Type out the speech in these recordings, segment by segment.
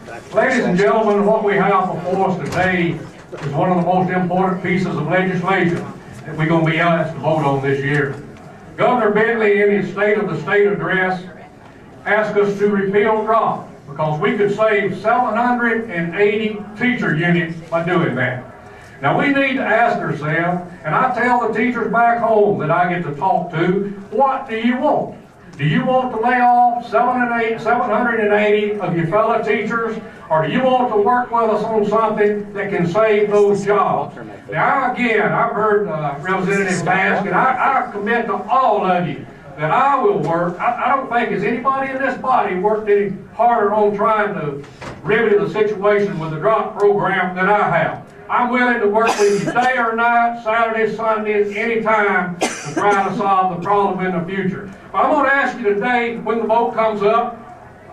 Ladies and gentlemen, what we have before us today is one of the most important pieces of legislation that we're going to be asked to vote on this year. Governor Bentley, in his State of the State address, asked us to repeal drop because we could save 780 teacher units by doing that. Now we need to ask ourselves, and I tell the teachers back home that I get to talk to, what do you want? Do you want to lay off 780 of your fellow teachers, or do you want to work with us on something that can save those jobs? Now again, I've heard Representative Bask, and I commit to all of you that I will work. I don't think has anybody in this body worked any harder on trying to remedy the situation with the drop program than I have. I'm willing to work with you day or night, Saturdays, Sundays, anytime to try to solve the problem in the future. But I'm going to ask you today, when the vote comes up,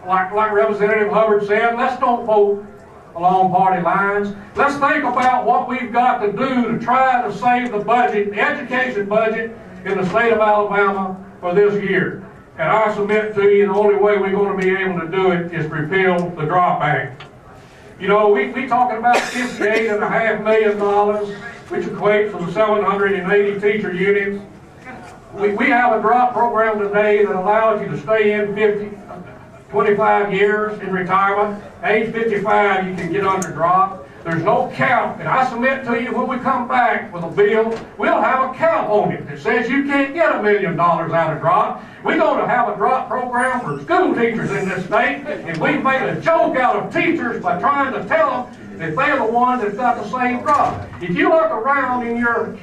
like Representative Hubbard said, let's don't vote along party lines. Let's think about what we've got to do to try to save the budget, the education budget in the state of Alabama for this year. And I submit to you the only way we're going to be able to do it is repeal the Drop Act. You know, we talking about $58.5 million, which equates to the 780 teacher units. We have a drop program today that allows you to stay in 25 years in retirement. Age 55, you can get under drop. There's no cap, and I submit to you when we come back with a bill, we'll have a cap on it that says you can't get $1 million out of drop. We're going to have a drop program for school teachers in this state, and we've made a joke out of teachers by trying to tell them that they're the ones that got the same drop. If you look around in your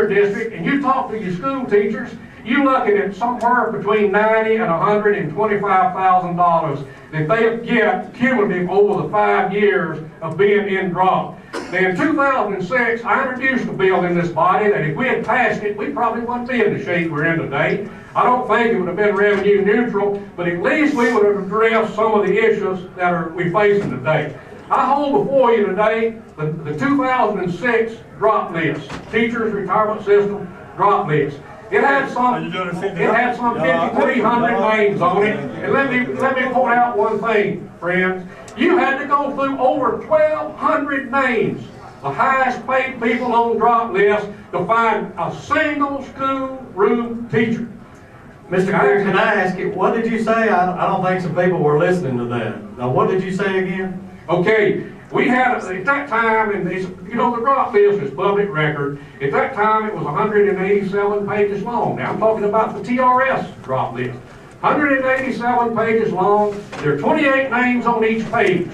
district and you talk to your school teachers, you're looking at somewhere between $90,000 and $125,000 that they get cumulative over the 5 years of being in drop. Now in 2006, I introduced a bill in this body that if we had passed it, we probably wouldn't be in the shape we're in today. I don't think it would have been revenue neutral, but at least we would have addressed some of the issues that we're facing today. I hold before you today the 2006 drop list, Teachers Retirement System drop list. It had some 5,300 names on it. And let me point out one thing, friends. You had to go through over 1,200 names, the highest paid people on the drop list, to find a single schoolroom teacher. Mr. Greer, can I ask you, what did you say? I don't think some people were listening to that. Now, what did you say again? Okay, we had, at that time, and you know, the drop list is public record. At that time, it was 187 pages long. Now, I'm talking about the TRS drop list. 187 pages long. There are 28 names on each page.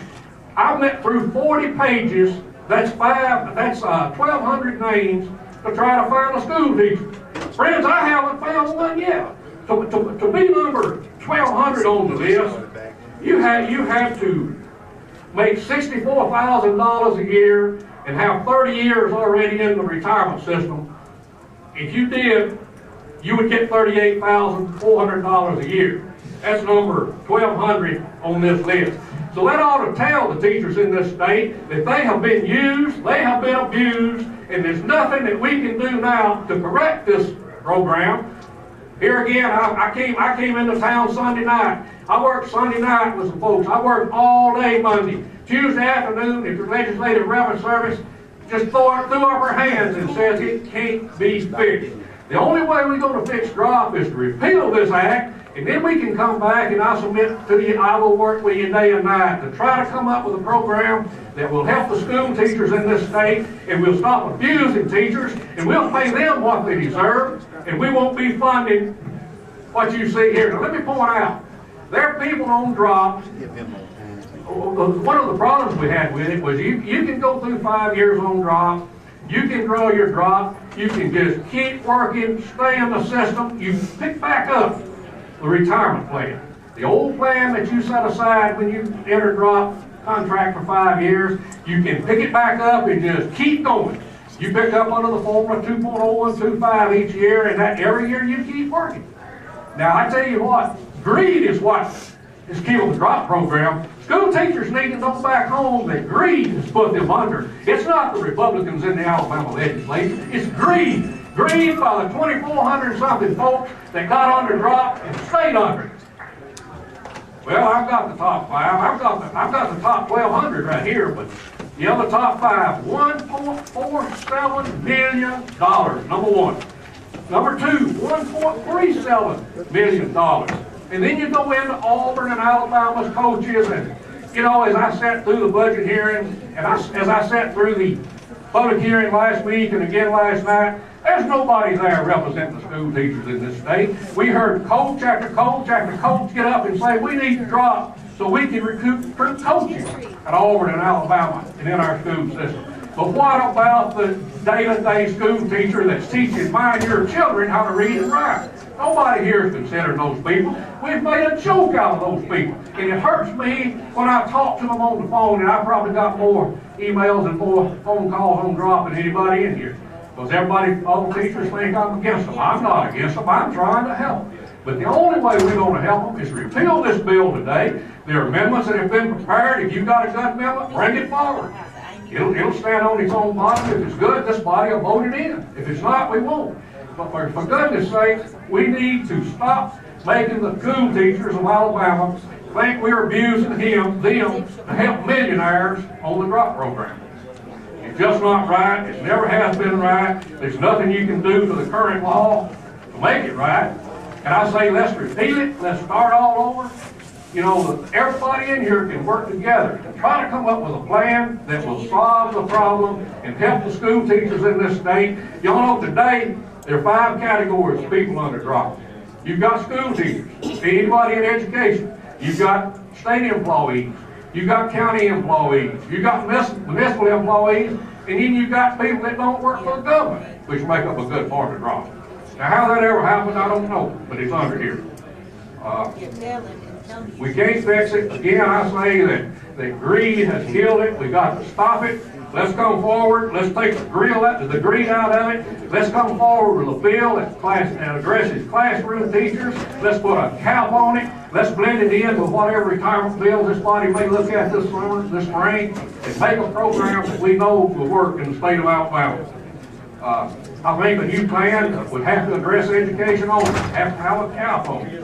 I went through 40 pages. That's 1,200 names to try to find a school teacher. Friends, I haven't found one yet. To be number 1,200 on the list, you had to make $64,000 a year and have 30 years already in the retirement system. If you did, you would get $38,400 a year. That's number 1,200 on this list. So that ought to tell the teachers in this state that they have been used, they have been abused, and there's nothing that we can do now to correct this program. Here again, I came into town Sunday night. I worked Sunday night with some folks. I worked all day Monday. Tuesday afternoon, if the legislative revenue service just threw up her hands and says it can't be fixed. The only way we're going to fix drop is to repeal this act, and then we can come back and I submit to you, I will work with you day and night to try to come up with a program that will help the school teachers in this state, and we'll stop abusing teachers, and we'll pay them what they deserve, and we won't be funding what you see here. Now let me point out, there are people on drop. One of the problems we had with it was you can go through 5 years on drop, you can draw your drop, you can just keep working, stay in the system, you pick back up the retirement plan. The old plan that you set aside when you enter drop contract for 5 years, you can pick it back up and just keep going. You pick up under the formula 2.0125 each year, and that every year you keep working. Now I tell you what, greed is what is killing the drop program. School teachers need to know back home that greed has put them under. It's not the Republicans in the Alabama legislature, it's greed. Greed by the 2,400 something folks that got under drop and stayed under it. Well, I've got the top five. I've got the top 1,200 right here, but the other top five, $1.47 million, number one. Number two, $1.37 million. And then you go into Auburn and Alabama's coaches, and you know, as I sat through the budget hearing, and as I sat through the public hearing last week and again last night, there's nobody there representing the school teachers in this state. We heard coach after coach after coach get up and say we need to drop so we can recruit coaches at Auburn and Alabama and in our school system. But what about the day-to-day school teacher that's teaching your children how to read and write? Nobody here is considering those people. We've made a joke out of those people. And it hurts me when I talk to them on the phone, and I probably got more emails and more phone calls on drop than anybody in here. Because all teachers think I'm against them. I'm not against them. I'm trying to help. But the only way we're going to help them is repeal this bill today. There are amendments that have been prepared. If you've got a good amendment, bring it forward. It'll stand on its own bottom. If it's good, this body will vote it in. If it's not, we won't. But for goodness sake, we need to stop making the school teachers of Alabama think we're abusing them to help millionaires on the drop program. It's just not right. It never has been right. There's nothing you can do to the current law to make it right. And I say let's repeal it. Let's start all over. You know, everybody in here can work together to try to come up with a plan that will solve the problem and help the school teachers in this state. Y'all know today, there are 5 categories of people under drop. You've got school teachers, anybody in education. You've got state employees. You've got county employees. You've got municipal employees. And then you've got people that don't work for the government, which make up a good part of drop. Now, how that ever happened, I don't know, but it's under here. We can't fix it. Again, I say that greed has killed it. We got to stop it. Let's come forward. Let's take the greed out of it. Let's come forward with a bill that addresses classroom teachers. Let's put a cap on it. Let's blend it in with whatever retirement bills this body may look at this spring, and make a program that we know will work in the state of Alabama. I think a new plan would have to address education only, have to have a cap on it.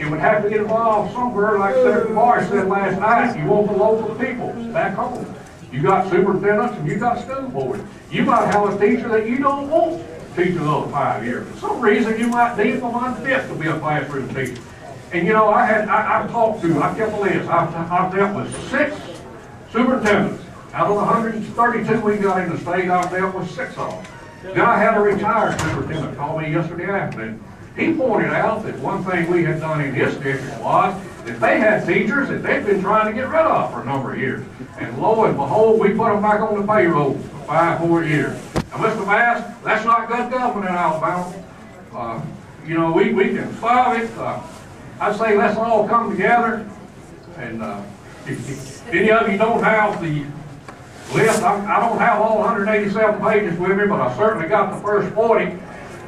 It would have to get involved somewhere, like Senator Barr said last night. You want the local people back home. You got superintendents and you got school boards. You might have a teacher that you don't want teaching those 5 years. For some reason, you might need them unfit to be a classroom teacher. And you know, I kept a list. I've dealt with 6 superintendents. Out of the 132 we got in the state, I've dealt with 6 of them. Then I had a retired superintendent call me yesterday afternoon. He pointed out that one thing we had done in his district was that they had teachers that they'd been trying to get rid of for a number of years. And lo and behold, we put them back on the payroll for 5 more years. Now, Mr. Bass, that's not good government in Alabama. You know, we can solve it. I'd say let's all come together. And if any of you don't have the list, I don't have all 187 pages with me, but I certainly got the first 40.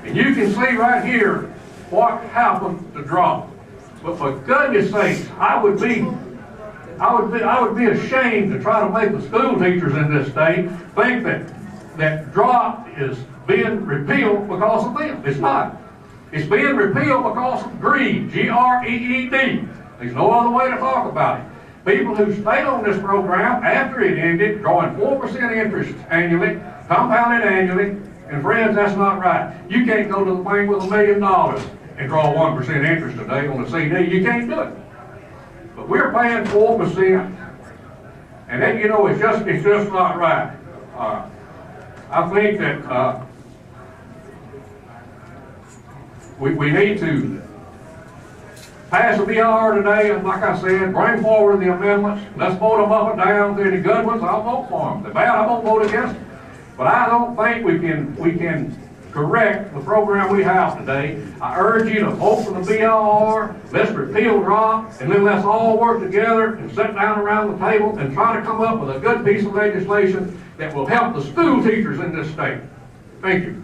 And you can see right here what happened to drop. But for goodness sakes, I would be ashamed to try to make the school teachers in this state think that drop is being repealed because of them. It's not. It's being repealed because of greed, G-R-E-E-D. There's no other way to talk about it. People who stayed on this program after it ended, drawing 4% interest annually, compounded annually, and friends, that's not right. You can't go to the bank with $1 million and draw 1% interest today on a CD. You can't do it. But we're paying 4%, and then, you know, it's just not right. I think that we need to pass a BR today, and like I said, bring forward the amendments. Let's vote them up and down. If any good ones, I'll vote for them. The bad, I won't vote against them. But I don't think we can correct the program we have today. I urge you to vote for the BR. Let's repeal drop, and then let's all work together and sit down around the table and try to come up with a good piece of legislation that will help the school teachers in this state. Thank you.